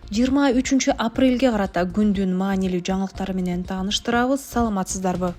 23 апрелге карата күндүн маанилүү жаңылыктары менен тааныштырабыз. Саламатсыздарбы?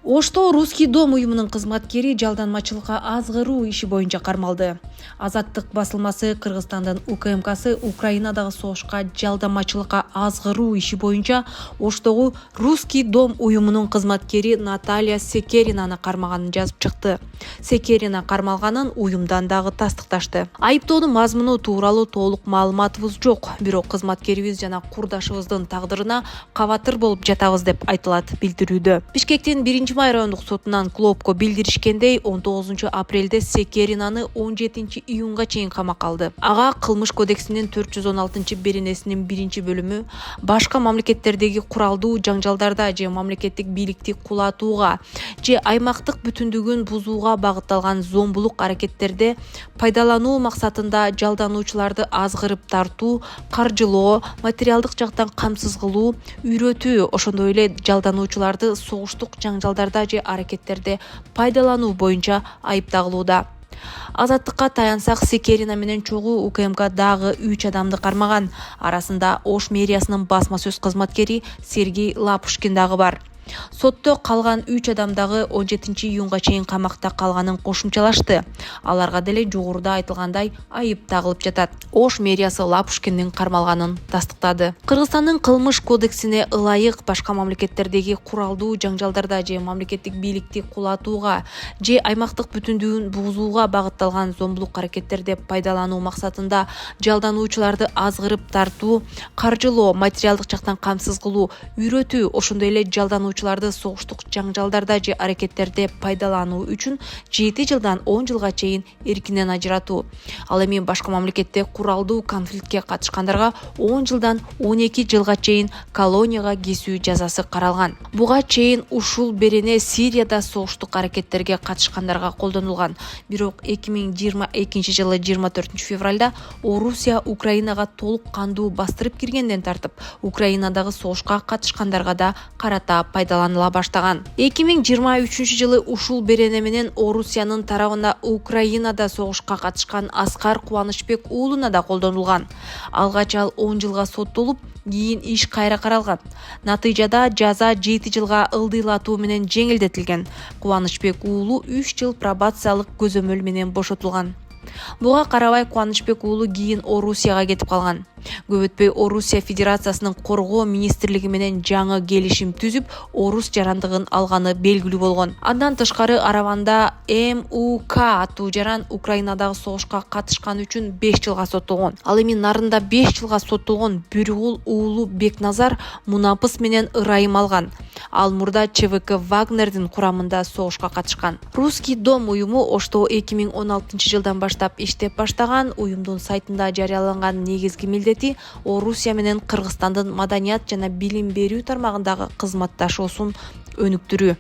Ошто Русский дом уюмунун кызматкери жалданмачылыкка азгыруу иши боюнча кармалды. Азаттык басылмасы Кыргызстандын УКМКсы Украинадагы согушка жалданмачылыкка азгыруу иши боюнча Оштогу Русский дом уюмунун кызматкери Наталья Секеринаны кармаганын жазып чыкты. Секерина кармалганын уюмдан дагы тастыкташты. Айыптоонун мазмуну тууралуу толук маалыматыбыз жок, бирок кызматкерибиз жана курдашыбыздын тагдырына кабатыр болуп жатабыз деп айтылат билдирүүдө. Бишкектин 1 райондук сотунан Клопко билдиришкендей 19 апрелде Секеринаны 17 июнга чейин камакка алды. Ага Кылмыш кодексинин 416 беренесинин 1-бөлүмү башка мамлекеттердеги куралдуу жаңжалдарда же мамлекеттик бийликти кулатууга же аймактык бүтүндүгүн бузууга багытталган зомбулук аракеттерде пайдалануу максатында жалдануучуларды азгырып тартуу, каржылоо, материалдык жактан камсыз кылуу, үйрөтүү, ошондой эле жалдануучуларды согуштук жаңжалдарда же аракеттерде пайдалануу боюнча айып тагылууда. Азаттыкка таянсак, Секерина менен чогуу УКМК дагы 3 адамды кармаган. Арасында Ош мэриясынын басма сөз кызматкери Сергей Лапушкин дагы бар. Сотто калган 3 адам дагы 17 июнга чейин камакта калганын кошумчалашты. Аларга деле жогоруда айтылгандай айып тагылып жатат. Ош мэриясы Лапушкиндин кармалганын тастыктады. Кыргызстандын Кылмыш кодексине ылайык башка мамлекеттердеги куралдуу жаңжалдарда же мамлекеттик бийликти кулатууга же аймактык бүтүндүгүн бузууга багытталган зомбулук аракеттерде пайдалануу максатында жалдануучуларды азгырып тартуу, каржылоо, материалдык жактан камсыз кылуу, үйрөтүү, ошондой эле жалдануучуларды согуштук жаңжалдарда же аракеттерде пайдалануу үчүн 7 жылдан 10 жылга чейин эркинен ажыратуу. Ал эми башка мамлекетте куралдуу конфликтке катышкандарга 10 жылдан 12 жылга чейин колонияга кесүү жазасы каралган. Буга чейин ушул берене Сирияда согуштук аракеттерге катышкандарга колдонулган. Бирок 2022 жылы 24 февралда Орусия Украинага толук кандуу бастырып киргенден тартып, Украинадагы согушка катышкандарга да карата пайдаланыла баштаган. 2023 жылы ушул берене менен Орусиянын тарабына Украинада согушка катышкан Аскар Кубанычбек уулуна да колдонулган. Алгач ал 10 жылга соттолуп, кийин иш кайра каралган. Натыйжада жаза 7 жылга ылдыйлатуу менен жеңилдетилген. Кубанычбек уулу 3 жыл пробациялык көзөмөл менен бошотулган. Буга карабай Кубанычбек уулу кийин Орусияга кетип калган. Көп өтпөй Орусия Федерациясынын коргоо министрлиги менен жаңы келишим түзүп, орус жарандыгын алганы белгилүү болгон. Андан тышкары Араванда МУК аттуу жаран Украинадагы согушка катышкан үчүн 5 жылга соттолгон. Ал эми Нарында 5 жылга соттолгон Бүргул уулу Бекназар мунапыс менен ырайым алган. Ал мурда ЧВК Вагнердин курамында согушка катышкан. Русский дом уюму Ошто 2016 жылдан баштап иштеп баштаган. Уюмдун сайтында жарыяланган негизги милдети Орусия менен Кыргызстандын маданият жана билим берүү тармагындагы кызматташуусун өнүктүрүү.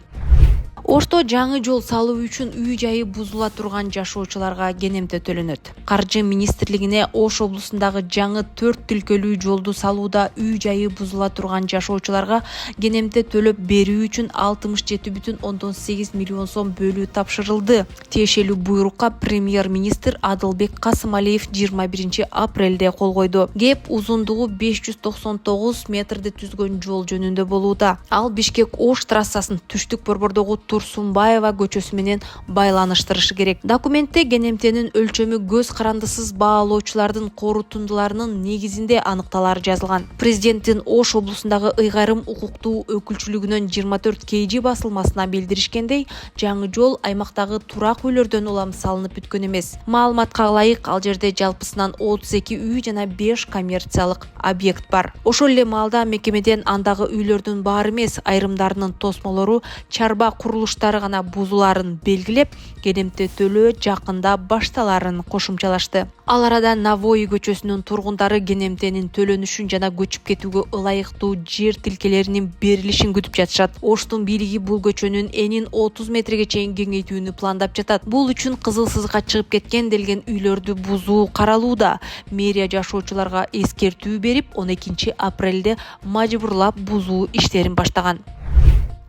Ошто жаңы жол салуу үчүн үй-жайы бузула турган жашоочуларга кенемте төлөнөт. Каржы министрлигине Ош облусундагы жаңы 4 тилкөлүү жолду салууда үй-жайы бузула турган жашоочуларга кенемте төлөп берүү үчүн 67,8 миллион сом бөлүү тапшырылды. Тиешелүү буйрукка премьер-министр Адылбек Касымалиев 21 апрелде кол койду. Кеп узундугу 599 метрди түзгөн жол жөнүндө болууда. Ал Бишкек-Ош трассасын түштүк борбордогу Турсунбаева көчөсү менен байланыштырышы керек. Документте кенемтенин өлчөмү көз карандысыз баалоочулардын корутундуларынын негизинде аныкталары жазылган. Президенттин Ош облусундагы ыйгарым укуктуу өкүлчүлүгүнөн 24 KG басылмасына билдиришкендей, жаңы жол аймактагы турак үйлөрдөн улам салынып бүткөн эмес. Маалыматка ылайык, ал жерде жалпысынан 32 үй жана 5 коммерциялык объект бар. Ошол эле маалда мекемеден андагы үйлөрдүн баары эмес, айрымдарынын тосмолору чарба курулуштары гана бузуларын белгилеп, кенемте төлөө жакында башталарын кошумчалашты. Ал арада Навои көчөсүнүн тургундары кенемтенин төлөнүшүн жана көчүп кетүүгө ылайыктуу жер тилкелеринин берилишин күтүп жатышат. Оштун бийлиги бул көчөнүн энин 30 метрге чейин кеңейтүүнү пландап жатат. Бул үчүн кызыл сызга чыгып кеткен делген үйлөрдү бузуу каралууда. Мэрия жашоочуларга эскертүү берип, 12 апрелде мажбурлап бузуу иштерин баштаган.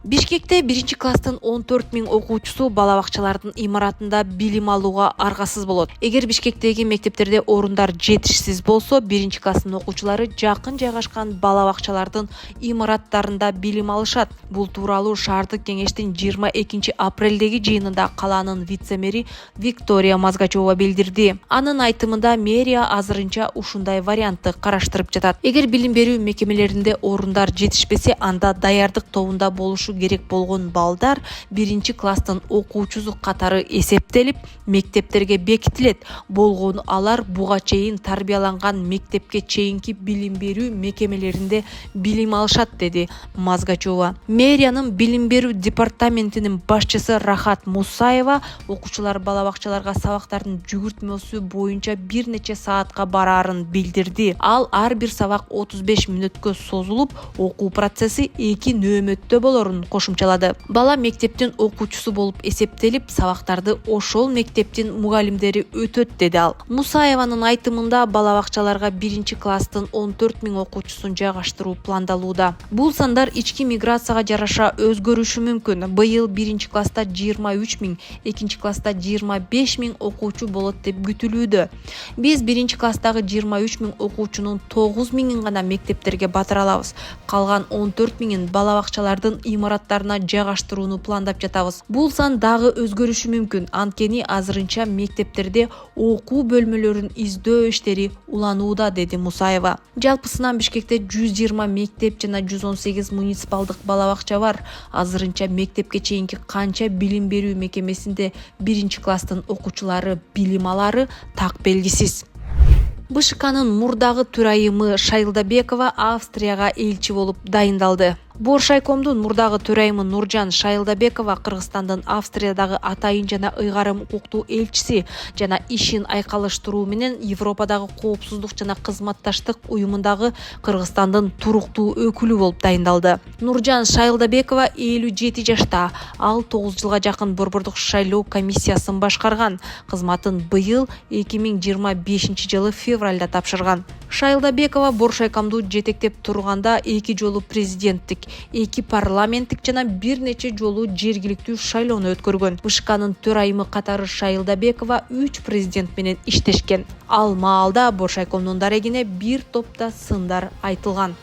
Бишкекте 1-класстын 14 000 окуучусу бала бакчалардын имаратында билим алууга аргасыз болот. Эгер Бишкектеги мектептерде орундар жетишсиз болсо, 1-класстын окуучулары жакын жайгашкан бала бакчалардын имараттарында билим алышат. Бул тууралуу шаардык кеңештин 22 апрелдеги жыйынында калаанын вице-мэри Виктория Мазгачева билдирди. Анын айтымында мэрия азырынча ушундай вариантты караштырып жатат. Эгер билим берүү мекемелеринде орундар жетишпесе, анда даярдык тобунда болушу керек болгон балдар 1-класстын окуучусу катары эсептелип, мектептерге бекитилет. Болгону алар буга чейин тарбияланган мектепке чейинки билим берүү мекемелеринде билим алышат, деди Мазгачева. Мэриянын билим берүү департаментинин башчысы Рахат Мусаева окуучулар бала бакчаларга сабактардын жүгүртмөсү боюнча бир нече саатка бараарын билдирди. Ал ар бир сабак 35 мүнөткө созулуп, окуу процесси 2 нөөмөттө болорун кошумчалады. Бала мектептин окуучусу болуп эсептелип, сабактарды ошол мектептин мугалимдери өтөт, деди ал. Мусаеванын айтымында бала бакчаларга 1-класстын 14 000 окуучусун жайгаштыруу пландалууда. Бул сандар ички миграцияга жараша өзгөрүшү мүмкүн. Быйыл 1-класста 23 000, 2-класста 25 000 окуучу болот деп күтүлүүдө. Биз 1-класстагы 23 000 окуучунун 9 000-ин гана мектептерге батыра алабыз. Калган 14 000-ин бала бакчалардын имараттарына жайгаштырууну пландап жатабыз. Бул сан дагы өзгөрүшү мүмкүн. Анткени азырынча мектептерде окуу бөлмөлөрүн издөө иштери уланууда, деди Мусаева. Жалпысынан Бишкекте 120 мектеп жана 118 муниципалдык бала бакча бар. Азырынча мектепке чейинки канча билим берүү мекемесинде 1-класстын окуучулары билим алары так белгисиз. БШКнын мурдагы төрайымы Шайлдабекова Австрияга элчи болуп дайындалды. Боршайкомдун мурдагы төрайымы Нуржан Шайлдабекова Кыргызстандын Австриядагы атайын жана ыйгарым укуктуу элчиси жана ишин айкалыштыруу менен Европадагы коопсуздук жана кызматташтык уюмундагы Кыргызстандын туруктуу өкүлү болуп дайындалды. Нуржан Шайлдабекова 57 жашта. Ал 9 жылга жакын Борбордук шайлоо комиссиясын башкарган. Кызматын быйыл 2025 жылы февралда тапшырган. Шайлдабекова Боршайкомду жетектеп турганда 2 жолу президенттик, 2 парламенттик жана бир нече жолу жергиликтүү шайлоону өткөргөн. БШКнын төрайымы катары Шайлдабекова 3 президент менен иштешкен. Ал маалда Боршайкомдун дарегине бир топта сындар айтылган.